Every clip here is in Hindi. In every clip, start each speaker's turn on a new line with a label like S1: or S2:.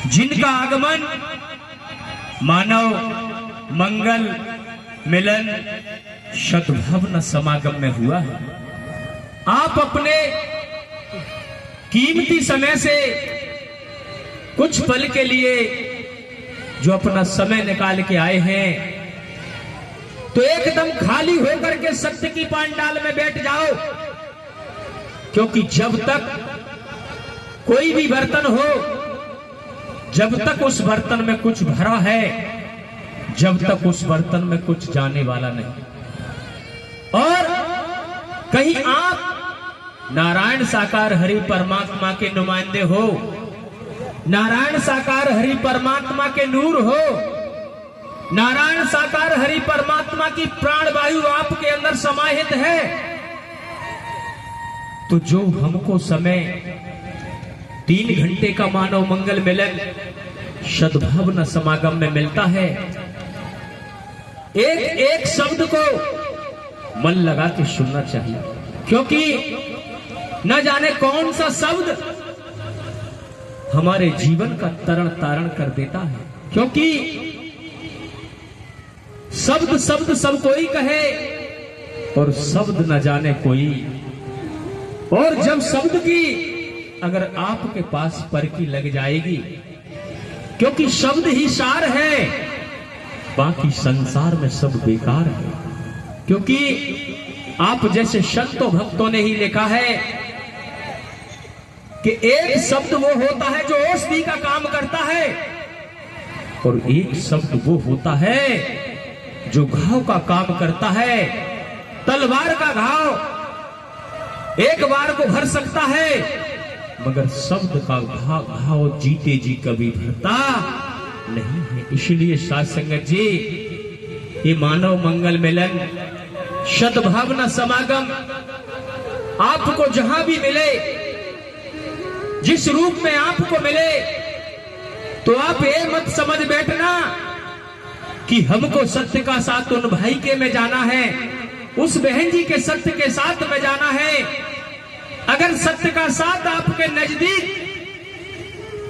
S1: जिनका आगमन मानव मंगल मिलन सद्भावना समागम में हुआ है। आप अपने कीमती समय से कुछ पल के लिए जो अपना समय निकाल के आए हैं, तो एकदम खाली होकर के सत्य की पांडाल में बैठ जाओ, क्योंकि जब तक कोई भी बर्तन हो, जब तक उस बर्तन में कुछ भरा है, जब तक उस बर्तन में कुछ जाने वाला नहीं। और कहीं आप नारायण साकार हरि परमात्मा के नुमाइंदे हो, नारायण साकार हरि परमात्मा के नूर हो, नारायण साकार हरि परमात्मा की प्राण वायु आपके अंदर समाहित है, तो जो हमको समय 3 घंटे का मानव मंगल मिलन सद्भावना समागम में मिलता है, एक एक शब्द को मन लगा के सुनना चाहिए, क्योंकि न जाने कौन सा शब्द हमारे जीवन का तरण तारण कर देता है। क्योंकि शब्द शब्द सब कोई कहे और शब्द न जाने कोई, और जब शब्द की अगर आपके पास परखी लग जाएगी, क्योंकि शब्द ही सार है, बाकी संसार में सब बेकार है। क्योंकि आप जैसे संतों भक्तों ने ही लिखा है कि एक शब्द वो होता है जो औषधि का काम करता है, और एक शब्द वो होता है जो घाव का काम करता है। तलवार का घाव एक बार को भर सकता है, मगर शब्द का घाव जीते जी कभी भरता नहीं है। इसलिए साध संगत जी, ये मानव मंगल मिलन सद्भावना समागम आपको जहां भी मिले, जिस रूप में आपको मिले, तो आप ये मत समझ बैठना कि हमको सत्य का साथ उन भाई के में जाना है, उस बहन जी के सत्य के साथ में जाना है। अगर सत्य का साथ आपके नजदीक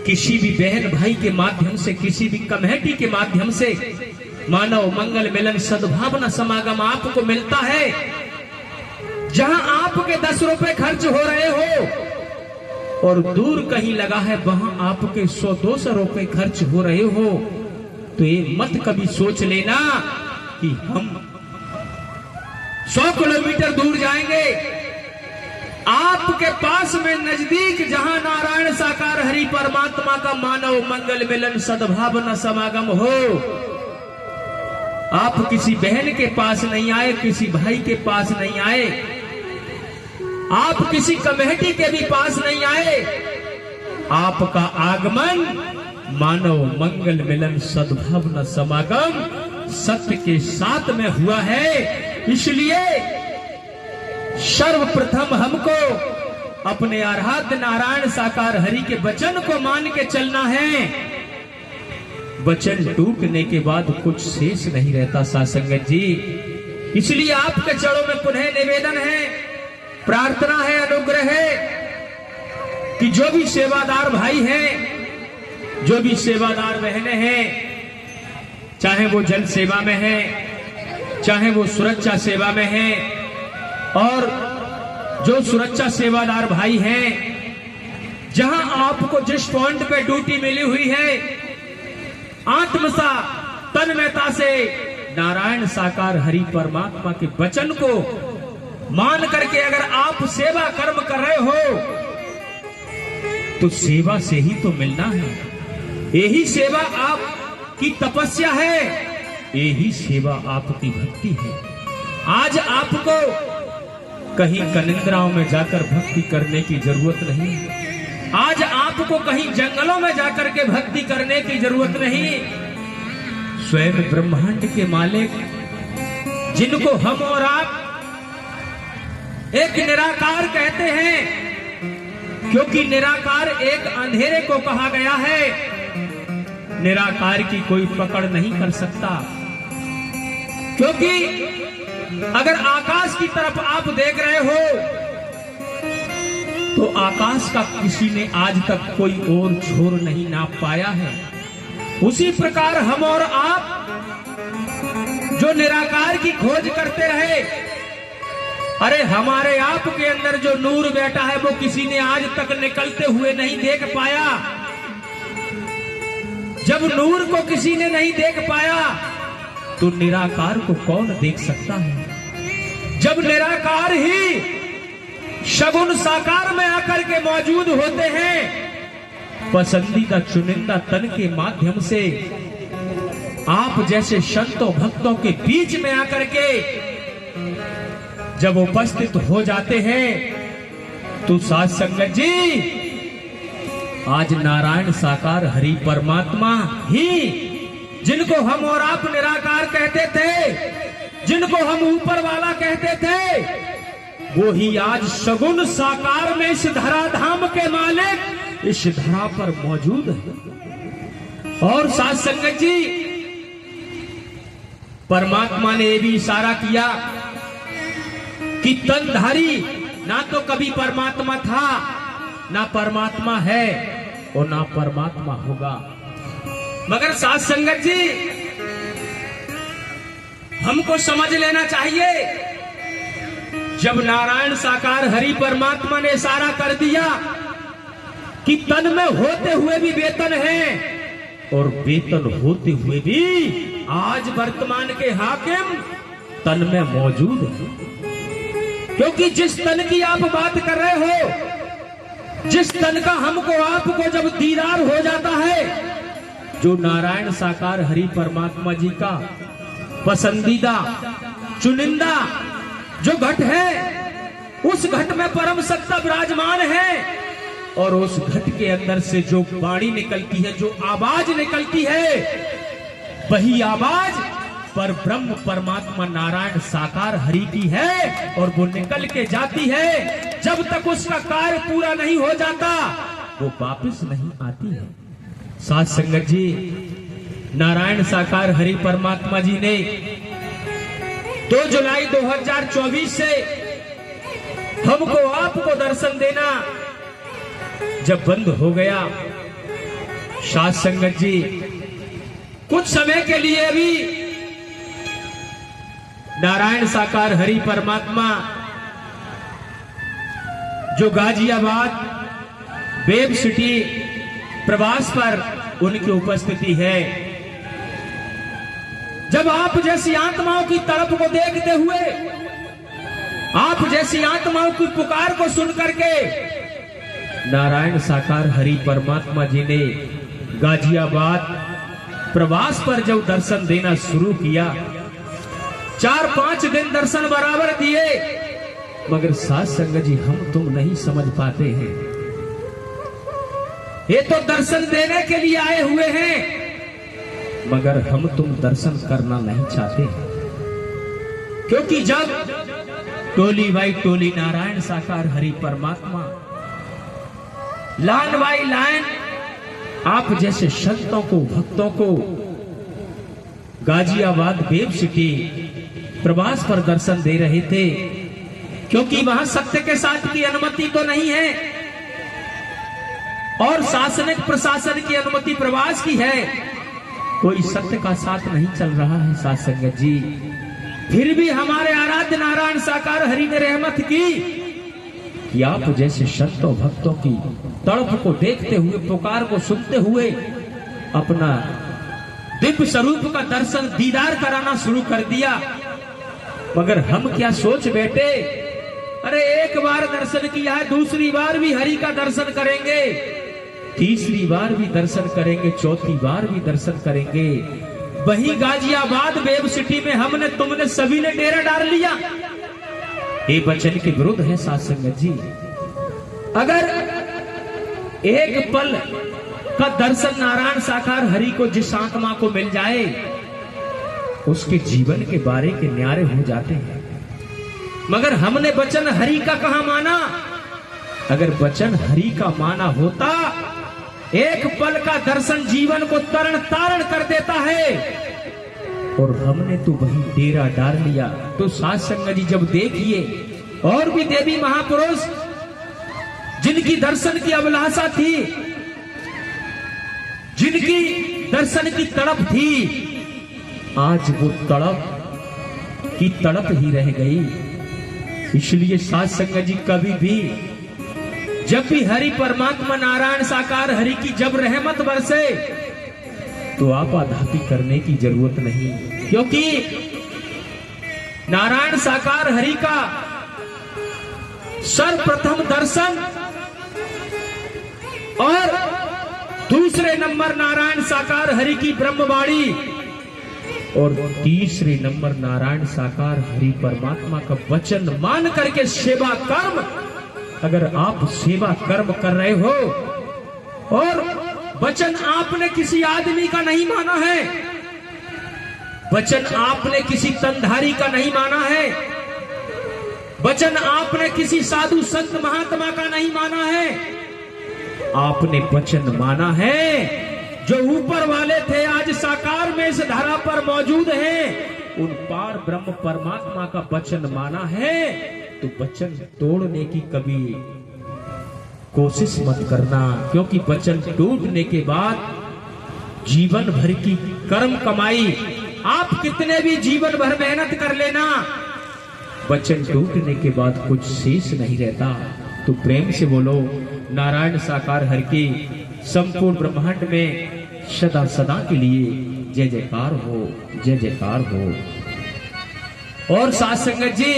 S1: किसी भी बहन भाई के माध्यम से, किसी भी कमेटी के माध्यम से मानव मंगल मिलन सद्भावना समागम आपको मिलता है, जहां आपके 10 रुपए खर्च हो रहे हो और दूर कहीं लगा है वहां आपके 100-200 रुपए खर्च हो रहे हो, तो ये मत कभी सोच लेना कि हम 100 किलोमीटर दूर जाएंगे। आपके पास में नजदीक जहां नारायण साकार हरि परमात्मा का मानव मंगल मिलन सद्भावना समागम हो, आप किसी बहन के पास नहीं आए, किसी भाई के पास नहीं आए, आप किसी कमेटी के भी पास नहीं आए, आपका आगमन मानव मंगल मिलन सद्भावना समागम सत्य के साथ में हुआ है। इसलिए सर्वप्रथम हमको अपने आराध्य नारायण साकार हरि के वचन को मान के चलना है। वचन टूटने के बाद कुछ शेष नहीं रहता साध संगत जी। इसलिए आपके चरणों में पुनः निवेदन है, प्रार्थना है, अनुग्रह है कि जो भी सेवादार भाई हैं, जो भी सेवादार बहनें हैं, चाहे वो जन सेवा में है, चाहे वो सुरक्षा सेवा में है, और जो सुरक्षा सेवादार भाई हैं, जहां आपको जिस पॉइंट पे ड्यूटी मिली हुई है, आत्मसा तन्मयता से नारायण साकार हरि परमात्मा के वचन को मान करके अगर आप सेवा कर्म कर रहे हो, तो सेवा से ही तो मिलना है। यही सेवा आपकी तपस्या है, यही सेवा आपकी भक्ति है। आज आपको कहीं कनिंद्राओं में जाकर भक्ति करने की जरूरत नहीं, आज आपको कहीं जंगलों में जाकर के भक्ति करने की जरूरत नहीं। स्वयं ब्रह्मांड के मालिक, जिनको हम और आप एक निराकार कहते हैं, क्योंकि निराकार एक अंधेरे को कहा गया है, निराकार की कोई पकड़ नहीं कर सकता। क्योंकि अगर आकाश की तरफ आप देख रहे हो, तो आकाश का किसी ने आज तक कोई और छोर नहीं नाप पाया है। उसी प्रकार हम और आप जो निराकार की खोज करते रहे, अरे हमारे आप के अंदर जो नूर बैठा है वो किसी ने आज तक निकलते हुए नहीं देख पाया। जब नूर को किसी ने नहीं देख पाया तो निराकार को कौन देख सकता है। जब निराकार ही सगुण साकार में आकर के मौजूद होते हैं, पसंदीदा चुनिंदा तन के माध्यम से आप जैसे संतों भक्तों के बीच में आकर के जब उपस्थित हो जाते हैं, तो साध संगत जी आज नारायण साकार हरि परमात्मा ही, जिनको हम और आप निराकार कहते थे, जिनको हम ऊपर वाला कहते थे, वो ही आज सगुण साकार में इस धराधाम के मालिक इस धरा पर मौजूद है। और साध संगत जी परमात्मा ने भी इशारा किया कि तनधारी ना तो कभी परमात्मा था, ना परमात्मा है और ना परमात्मा होगा। मगर साध संगत जी हमको समझ लेना चाहिए, जब नारायण साकार हरि परमात्मा ने इशारा कर दिया कि तन में होते हुए भी वेतन है और वेतन होते हुए भी आज वर्तमान के हाकिम तन में मौजूद है। क्योंकि जिस तन की आप बात कर रहे हो, जिस तन का हमको आपको जब दीदार हो जाता है, जो नारायण साकार हरि परमात्मा जी का पसंदीदा चुनिंदा जो घट है, उस घट में परम सत्ता विराजमान है और उस घट के अंदर से जो वाणी निकलती है, जो आवाज निकलती है, वही आवाज पर ब्रह्म परमात्मा नारायण साकार हरि की है और वो निकल के जाती है। जब तक उसका कार्य पूरा नहीं हो जाता वो वापस नहीं आती है। साध संगत जी नारायण साकार हरि परमात्मा जी ने 2 जुलाई 2024 से हमको आपको दर्शन देना जब बंद हो गया, साध संगत जी कुछ समय के लिए भी नारायण साकार हरि परमात्मा जो गाजियाबाद वेब सिटी प्रवास पर उनकी उपस्थिति है, जब आप जैसी आत्माओं की तड़प को देखते हुए, आप जैसी आत्माओं की पुकार को सुन करके नारायण साकार हरि परमात्मा जी ने गाजियाबाद प्रवास पर जब दर्शन देना शुरू किया, 4-5 दिन दर्शन बराबर दिए, मगर साध संगत जी हम तुम नहीं समझ पाते हैं। ये तो दर्शन देने के लिए आए हुए हैं, मगर हम तुम दर्शन करना नहीं चाहते हैं। क्योंकि जब टोली बाई टोली नारायण साकार हरि परमात्मा, लाइन बाई लाइन आप जैसे संतों को भक्तों को गाजियाबाद वेब सिटी प्रवास पर दर्शन दे रहे थे, क्योंकि वहां सत्य के साथ की अनुमति तो नहीं है और शासनिक प्रशासन की अनुमति प्रवास की है, कोई सत्य का साथ नहीं चल रहा है। साध संगत जी फिर भी हमारे आराध्य नारायण साकार हरि ने रहमत की कि आप जैसे संतों भक्तों की तड़प को देखते हुए, पुकार को सुनते हुए अपना दिव्य स्वरूप का दर्शन दीदार कराना शुरू कर दिया। मगर हम क्या सोच बैठे, अरे एक बार दर्शन किया है, दूसरी बार भी हरि का दर्शन करेंगे, तीसरी बार भी दर्शन करेंगे, चौथी बार भी दर्शन करेंगे। वही गाजियाबाद वेब सिटी में हमने तुमने सभी ने डेरा डाल लिया। ये वचन के विरुद्ध है साध संगत जी। अगर एक पल का दर्शन नारायण साकार हरि को जिस आत्मा को मिल जाए, उसके जीवन के बारे के न्यारे हो जाते हैं। मगर हमने वचन हरि का कहां माना? अगर वचन हरि का माना होता, एक पल का दर्शन जीवन को तरण तारण कर देता है, और हमने तो वही डेरा डाल लिया। तो साध संगत जी जब देखिए, और भी देवी महापुरुष जिनकी दर्शन की अभिलाषा थी, जिनकी दर्शन की तड़प थी, आज वो तड़प की तड़प ही रह गई। इसलिए साध संगत जी, कभी भी जब भी हरि परमात्मा नारायण साकार हरि की जब रहमत बरसे तो आपाधापी करने की जरूरत नहीं, क्योंकि नारायण साकार हरि का सर्वप्रथम दर्शन और दूसरे नंबर नारायण साकार हरि की ब्रह्मवाणी और तीसरे नंबर नारायण साकार हरि परमात्मा का वचन मान करके सेवा कर्म, अगर आप सेवा कर्म कर रहे हो और वचन आपने किसी आदमी का नहीं माना है, वचन आपने किसी तंधारी का नहीं माना है, वचन आपने किसी साधु संत महात्मा का नहीं माना है, आपने वचन माना है जो ऊपर वाले थे आज साकार में इस धरा पर मौजूद हैं, उन पार ब्रह्म परमात्मा का वचन माना है। तो वचन तोड़ने की कभी कोशिश मत करना, क्योंकि वचन टूटने के बाद जीवन भर की कर्म कमाई आप कितने भी जीवन भर मेहनत कर लेना, वचन टूटने के बाद कुछ शेष नहीं रहता। तो प्रेम से बोलो नारायण साकार हरि की संपूर्ण ब्रह्मांड में सदा सदा के लिए जय जयकार हो, जय जयकार हो। और साथ संगत जी,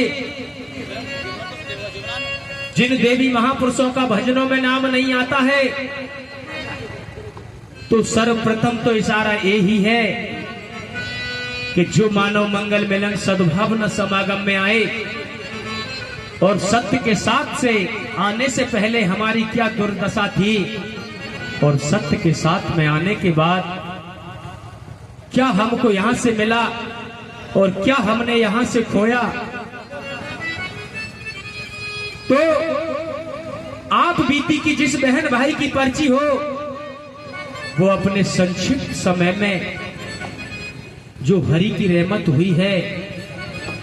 S1: जिन देवी महापुरुषों का भजनों में नाम नहीं आता है, तो सर्वप्रथम तो इशारा यही है कि जो मानव मंगल मिलन सद्भावना समागम में आए और सत्य के साथ से आने से पहले हमारी क्या दुर्दशा थी और सत्य के साथ में आने के बाद क्या हमको यहां से मिला और क्या हमने यहां से खोया। तो आप बीती की जिस बहन भाई की पर्ची हो वो अपने संक्षिप्त समय में जो हरि की रहमत हुई है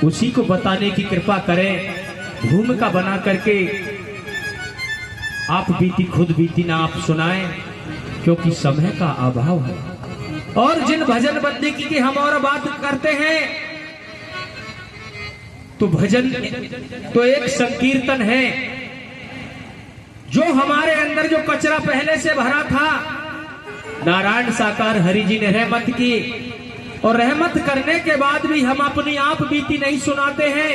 S1: उसी को बताने की कृपा करें, भूमिका बना करके आप बीती खुद बीती ना आप सुनाएं, क्योंकि समय का अभाव है। और जिन भजन बंदी की हम और बात करते हैं, तो भजन तो एक संकीर्तन है जो हमारे अंदर जो कचरा पहले से भरा था, नारायण साकार हरि जी ने रहमत की और रहमत करने के बाद भी हम अपनी आप बीती नहीं सुनाते हैं।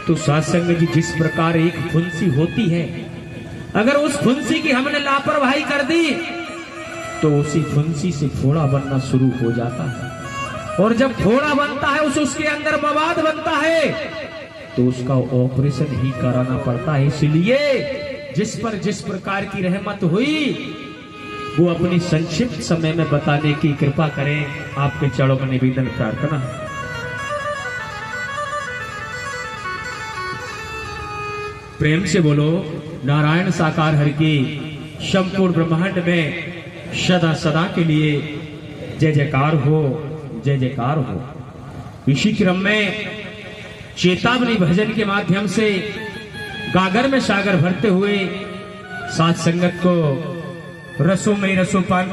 S1: तो सत्संग जी, जिस प्रकार एक फुंसी होती है, अगर उस फुंसी की हमने लापरवाही कर दी तो उसी फुंसी से फोड़ा बनना शुरू हो जाता है, और जब फोड़ा बनता है उसके अंदर मवाद बनता है तो उसका ऑपरेशन ही कराना पड़ता है। इसलिए जिस पर जिस प्रकार की रहमत हुई वो अपनी संक्षिप्त समय में बताने की कृपा करें, आपके चरणों में निवेदन प्रार्थना है। प्रेम से बोलो नारायण साकार हरि की संपूर्ण ब्रह्मांड में सदा सदा के लिए जय जयकार हो, जय जयकार हो। इसी क्रम में चेतावनी भजन के माध्यम से गागर में सागर भरते हुए साथ संगत को रसों में रसों पान